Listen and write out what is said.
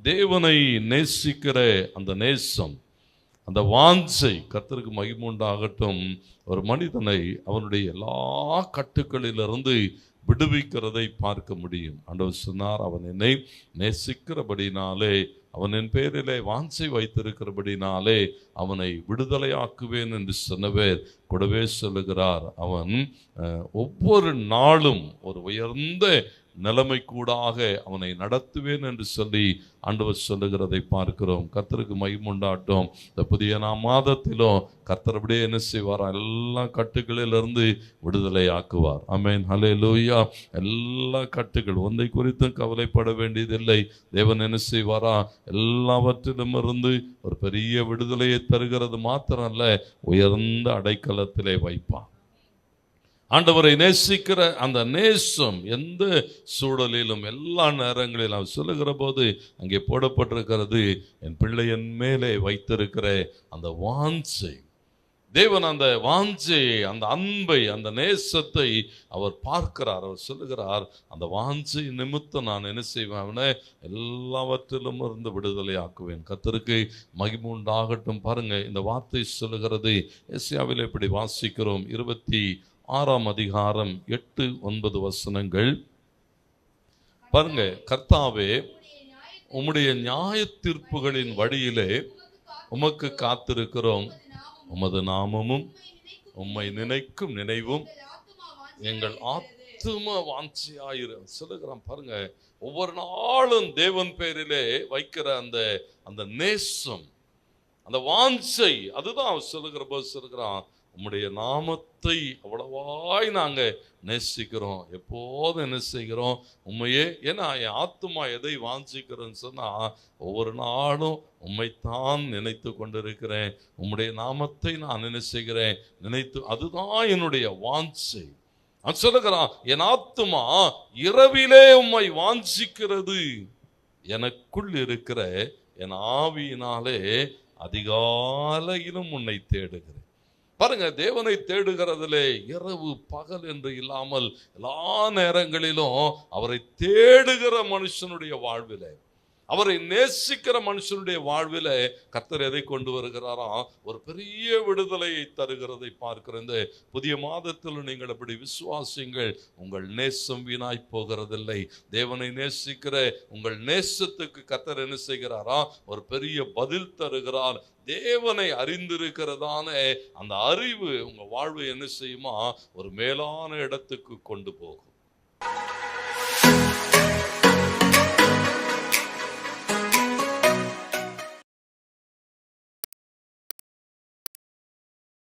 தேவனை நேசிக்கிற அந்த நேசம், அந்த வாஞ்சை, கர்த்தருக்கு மகிமை உண்டாகட்டும், ஒரு மனிதனை அவனுடைய எல்லா கட்டுக்களிலிருந்து விடுவிக்கிறதை பார்க்க முடியும். ஆண்டவர் சொன்னார், அவன் என்னை நேசிக்கிறபடினாலே, அவன் என் பேரிலே வாஞ்சை வைத்திருக்கிறபடினாலே அவனை விடுதலையாக்குவேன் என்று சொன்னவர் கூடவே சொல்லுகிறார், அவன் ஒவ்வொரு நாளும் ஒரு உயர்ந்த நிலைமை கூடாக அவனை நடத்துவேன் என்று சொல்லி ஆண்டவர் சொல்லுகிறதை பார்க்கிறோம். கர்த்தருக்கு மகிமை உண்டாகட்டும். இந்த புதிய மாதத்திலும் கர்த்தர் அப்படியே என்ன செய்வார், எல்லா கட்டுகளிலிருந்து விடுதலை ஆக்குவார். ஆமென், ஹல்லேலூயா. எல்லா கட்டுகள் ஒன்றை குறித்தும் கவலைப்பட வேண்டியதில்லை. தேவன் என்ன செய்வாரா, எல்லாவற்றிலும் இருந்து ஒரு பெரிய விடுதலையை தருகிறது மாத்திரம் அல்ல, உயர்ந்த அடைக்கலத்திலே வைப்பார். ஆண்டவரை நேசிக்கிற அந்த நேசம் எந்த சூழலிலும் எல்லா நேரங்களிலும் அவர் சொல்லுகிற போது அங்கே போடப்பட்டிருக்கிறது, என் பிள்ளை என் மேலே வைத்திருக்கிற அந்த வாஞ்சை. தேவன் அந்த வாஞ்சையை, அந்த அன்பை, அந்த நேசத்தை அவர் பார்க்கிறார். அவர் சொல்லுகிறார், அந்த வாஞ்சை நிமித்தம் நான் என்ன செய்வேன், எல்லாவற்றிலும் இருந்து விடுதலை ஆக்குவேன். கர்த்தருக்கு மகிமை உண்டாகட்டும். பாருங்க, இந்த வார்த்தை சொல்லுகிறது, ஏசாயாவில் இப்படி வாசிக்கிறோம், 26ஆம் அதிகாரம் 8-9 வசனங்கள். பாருங்க, கர்த்தாவே உம்முடைய நியாய தீர்ப்புகளின் வழியிலே உமக்கு காத்திருக்கிறோம், உமது நாமமும் உம்மை நினைக்கும் நினைவும் எங்கள் ஆத்தும வாஞ்சியாயிரும் சொல்லுகிறான். பாருங்க, ஒவ்வொரு நாளும் தேவன் பேரிலே வைக்கிற அந்த நேசம், அந்த வாஞ்சை, அதுதான் அவர் சொல்லுகிற போது சொல்லுகிறான், உம்முடைய நாமத்தை அவ்வளவாய் நாங்கள் நேசிக்கிறோம், எப்போதும் என்ன செய்கிறோம், உண்மையே. ஏன்னா என் ஆத்துமா எதை வாஞ்சிக்கிறேன்னு சொன்னால், ஒவ்வொரு நாளும் உம்மைத்தான் நினைத்து கொண்டிருக்கிறேன், உம்முடைய நாமத்தை நான் என்ன செய்கிறேன், நினைத்து, அதுதான் என்னுடைய வாஞ்சை. நான் சொல்லுகிறான், என் ஆத்துமா இரவிலே உம்மை வாஞ்சிக்கிறது, எனக்குள் இருக்கிற என் ஆவியினாலே அதிகாலையிலும் உன்னை தேடுகிறேன். பாருங்க, தேவனை தேடுகிறதிலே இரவு பகல் என்று இல்லாமல் எல்லா நேரங்களிலும் அவரை தேடுகிற மனுஷனுடைய வாழ்விலே, அவரை நேசிக்கிற மனுஷனுடைய வாழ்வில கர்த்தர் எதை கொண்டு வருகிறாராம், ஒரு பெரிய விடுதலையை தருகிறதை பார்க்கிற இந்த புதிய மாதத்தில் நீங்கள் அப்படி விசுவாசிங்கள். உங்கள் நேசம் வீணாய் போகிறதில்லை. தேவனை நேசிக்கிற உங்கள் நேசத்துக்கு கர்த்தர் என்ன செய்கிறாரா, ஒரு பெரிய பதில் தருகிறார். தேவனை அறிந்திருக்கிறதான அந்த அறிவு உங்க வாழ்வை என்ன செய்யுமா, ஒரு மேலான இடத்துக்கு கொண்டு போகும்.